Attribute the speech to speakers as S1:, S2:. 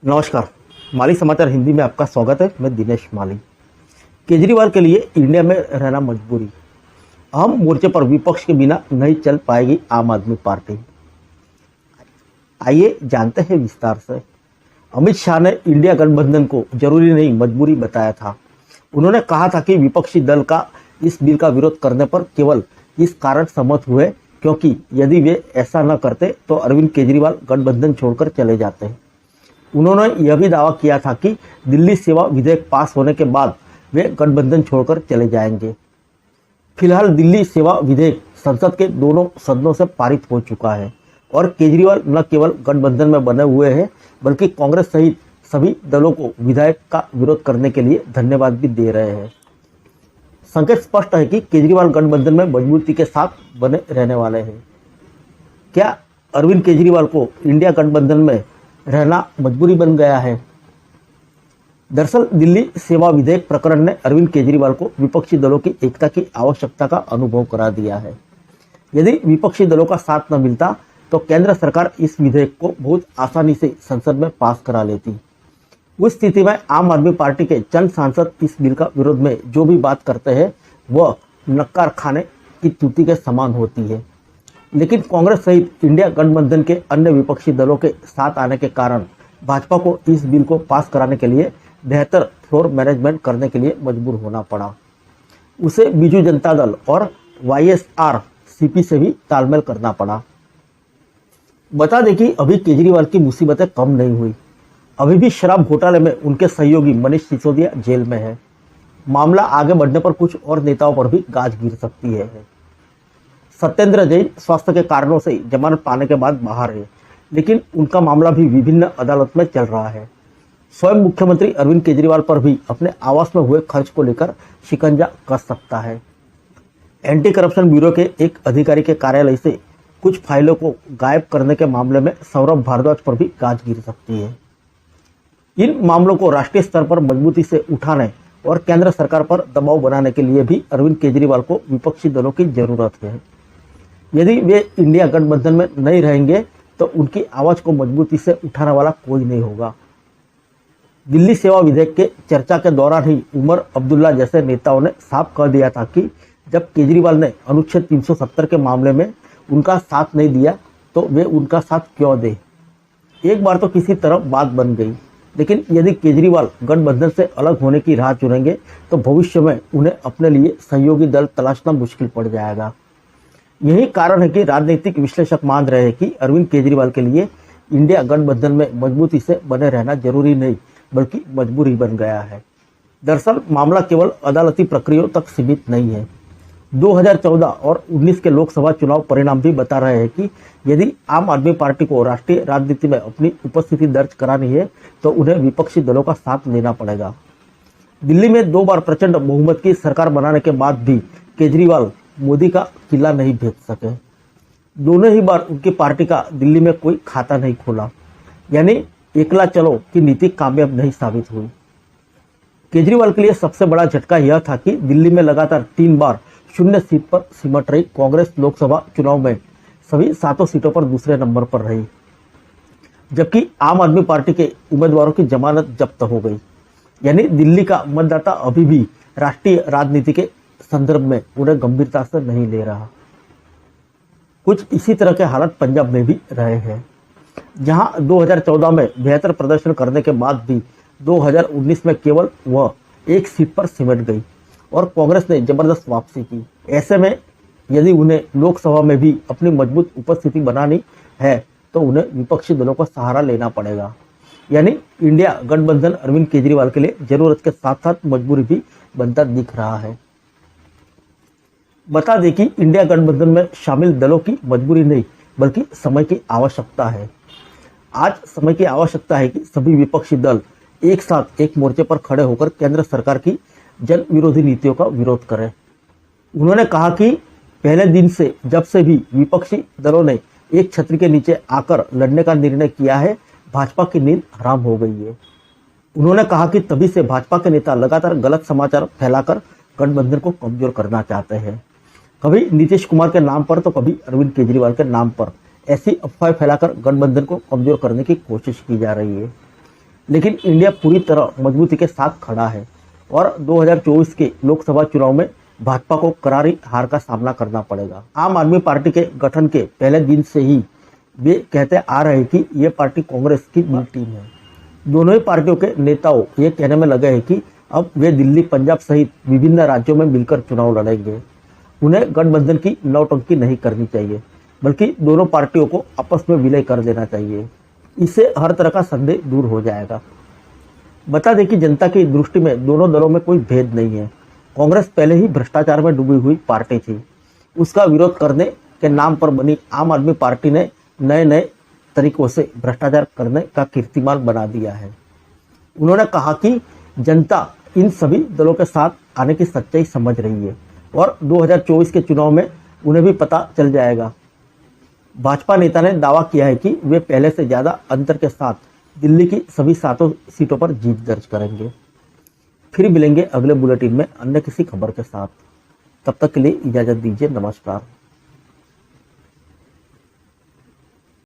S1: नमस्कार। माली समाचार हिंदी में आपका स्वागत है। मैं दिनेश माली। केजरीवाल के लिए इंडिया में रहना मजबूरी। अहम मोर्चे पर विपक्ष के बिना नहीं चल पाएगी आम आदमी पार्टी। आइए जानते हैं विस्तार से। अमित शाह ने इंडिया गठबंधन को जरूरी नहीं मजबूरी बताया था। उन्होंने कहा था कि विपक्षी दल का इस बिल का विरोध करने पर केवल इस कारण सहमत हुए क्योंकि यदि वे ऐसा न करते तो अरविंद केजरीवाल गठबंधन छोड़कर चले जाते। उन्होंने यह भी दावा किया था कि दिल्ली सेवा विधेयक पास होने के बाद वे गठबंधन छोड़कर चले जाएंगे। फिलहाल दिल्ली सेवा विधेयक संसद के दोनों सदनों से पारित हो चुका है और केजरीवाल न केवल गठबंधन में बने हुए हैं बल्कि कांग्रेस सहित सभी दलों को विधेयक का विरोध करने के लिए धन्यवाद भी दे रहे हैं। संकेत स्पष्ट है कि केजरीवाल गठबंधन में मजबूती के साथ बने रहने वाले हैं। क्या अरविंद केजरीवाल को इंडिया गठबंधन में रहना मजबूरी बन गया है? दरअसल दिल्ली सेवा विधेयक प्रकरण ने अरविंद केजरीवाल को विपक्षी दलों की एकता की आवश्यकता का अनुभव करा दिया है। यदि विपक्षी दलों का साथ न मिलता तो केंद्र सरकार इस विधेयक को बहुत आसानी से संसद में पास करा लेती। उस स्थिति में आम आदमी पार्टी के चंद सांसद इस बिल का विरोध में जो भी बात करते हैं वह नक्कार खाने की त्रुटि के समान होती है। लेकिन कांग्रेस सहित इंडिया गठबंधन के अन्य विपक्षी दलों के साथ आने के कारण भाजपा को इस बिल को पास कराने के लिए बेहतर फ्लोर मैनेजमेंट करने के लिए मजबूर होना पड़ा। उसे बीजू जनता दल और वाईएसआरसीपी से भी तालमेल करना पड़ा। बता दें कि अभी केजरीवाल की मुसीबतें कम नहीं हुई। अभी भी शराब घोटाले में उनके सहयोगी मनीष सिसोदिया जेल में है। मामला आगे बढ़ने पर कुछ और नेताओं पर भी गाज गिर सकती है। सत्येंद्र जैन स्वास्थ्य के कारणों से जमानत पाने के बाद बाहर है, लेकिन उनका मामला भी विभिन्न अदालत में चल रहा है। स्वयं मुख्यमंत्री अरविंद केजरीवाल पर भी अपने आवास में हुए खर्च को लेकर शिकंजा कस सकता है। एंटी करप्शन ब्यूरो के एक अधिकारी के कार्यालय से कुछ फाइलों को गायब करने के मामले में सौरभ भारद्वाज पर भी गाज गिर सकती है। इन मामलों को राष्ट्रीय स्तर पर मजबूती से उठाने और केंद्र सरकार पर दबाव बनाने के लिए भी अरविंद केजरीवाल को विपक्षी दलों की जरूरत है। यदि वे इंडिया गठबंधन में नहीं रहेंगे तो उनकी आवाज को मजबूती से उठाने वाला कोई नहीं होगा। दिल्ली सेवा विधेयक के चर्चा के दौरान ही उमर अब्दुल्ला जैसे नेताओं ने साफ कह दिया था कि जब केजरीवाल ने अनुच्छेद 370 के मामले में उनका साथ नहीं दिया तो वे उनका साथ क्यों दे। एक बार तो किसी तरह बात बन गई, लेकिन यदि केजरीवाल गठबंधन से अलग होने की राह चुनेंगे तो भविष्य में उन्हें अपने लिए सहयोगी दल तलाशना मुश्किल पड़ जाएगा। यही कारण है कि राजनीतिक विश्लेषक मान रहे हैं कि अरविंद केजरीवाल के लिए इंडिया गठबंधन में मजबूती से बने रहना जरूरी नहीं बल्कि मजबूरी बन गया है। दरअसल मामला केवल अदालती प्रक्रियाओं तक सीमित नहीं है। 2014 और 19 के लोकसभा चुनाव परिणाम भी बता रहे हैं कि यदि आम आदमी पार्टी को राष्ट्रीय राजनीति में अपनी उपस्थिति दर्ज करानी है तो उन्हें विपक्षी दलों का साथ लेना पड़ेगा। दिल्ली में 2 बार प्रचंड बहुमत की सरकार बनाने के बाद भी केजरीवाल मोदी का किला नहीं भेज सके। दोनों ही बार उनकी पार्टी का दिल्ली में कोई खाता नहीं खोला, यानी एकला चलो की नीति कामयाब नहीं साबित हुई। केजरीवाल के लिए सबसे बड़ा झटका यह था कि दिल्ली में लगातार 3 बार शून्य सीट पर सिमट रही कांग्रेस लोकसभा चुनाव में सभी 7 सीटों पर दूसरे नंबर पर रही, जबकि आम आदमी पार्टी के उम्मीदवारों की जमानत जब्त हो गई। यानी दिल्ली का मतदाता अभी भी राष्ट्रीय राजनीति के संदर्भ में उन्हें गंभीरता से नहीं ले रहा। कुछ इसी तरह के हालात पंजाब में भी रहे हैं, जहां 2014 में बेहतर प्रदर्शन करने के बाद भी 2019 में केवल वह 1 सीट पर सिमट गई और कांग्रेस ने जबरदस्त वापसी की। ऐसे में यदि उन्हें लोकसभा में भी अपनी मजबूत उपस्थिति बनानी है तो उन्हें विपक्षी दलों का सहारा लेना पड़ेगा। यानी इंडिया गठबंधन अरविंद केजरीवाल के लिए जरूरत के साथ साथ मजबूरी भी बनता दिख रहा है। बता दें कि इंडिया गठबंधन में शामिल दलों की मजबूरी नहीं बल्कि समय की आवश्यकता है। आज समय की आवश्यकता है कि सभी विपक्षी दल एक साथ एक मोर्चे पर खड़े होकर केंद्र सरकार की जन विरोधी नीतियों का विरोध करें। उन्होंने कहा कि पहले दिन से जब से भी विपक्षी दलों ने एक छतरी के नीचे आकर लड़ने का निर्णय किया है, भाजपा की नींद हराम हो गई है। उन्होंने कहा कि तभी से भाजपा के नेता लगातार गलत समाचार फैलाकर गठबंधन को कमजोर करना चाहते हैं। कभी नीतीश कुमार के नाम पर तो कभी अरविंद केजरीवाल के नाम पर ऐसी अफवाह फैलाकर गठबंधन को कमजोर करने की कोशिश की जा रही है। लेकिन इंडिया पूरी तरह मजबूती के साथ खड़ा है और 2024 के लोकसभा चुनाव में भाजपा को करारी हार का सामना करना पड़ेगा। आम आदमी पार्टी के गठन के पहले दिन से ही वे कहते आ रहे हैं कि ये पार्टी कांग्रेस की बी टीम है। दोनों ही पार्टियों के नेताओं ये कहने में लगे हैं कि अब वे दिल्ली, पंजाब सहित विभिन्न राज्यों में मिलकर चुनाव लड़ेंगे। उन्हें गठबंधन की नौटंकी नहीं करनी चाहिए, बल्कि दोनों पार्टियों को आपस में विलय कर देना चाहिए। इससे हर तरह का संदेह दूर हो जाएगा। बता दें कि जनता की दृष्टि में दोनों दलों में कोई भेद नहीं है। कांग्रेस पहले ही भ्रष्टाचार में डूबी हुई पार्टी थी। उसका विरोध करने के नाम पर बनी आम आदमी पार्टी ने नए नए तरीकों से भ्रष्टाचार करने का कीर्तिमान बना दिया है। उन्होंने कहा कि जनता इन सभी दलों के साथ आने की सच्चाई समझ रही है और 2024 के चुनाव में उन्हें भी पता चल जाएगा। भाजपा नेता ने दावा किया है कि वे पहले से ज्यादा अंतर के साथ दिल्ली की सभी 7 सीटों पर जीत दर्ज करेंगे। फिर मिलेंगे अगले बुलेटिन में अन्य किसी खबर के साथ। तब तक के लिए इजाजत दीजिए। नमस्कार।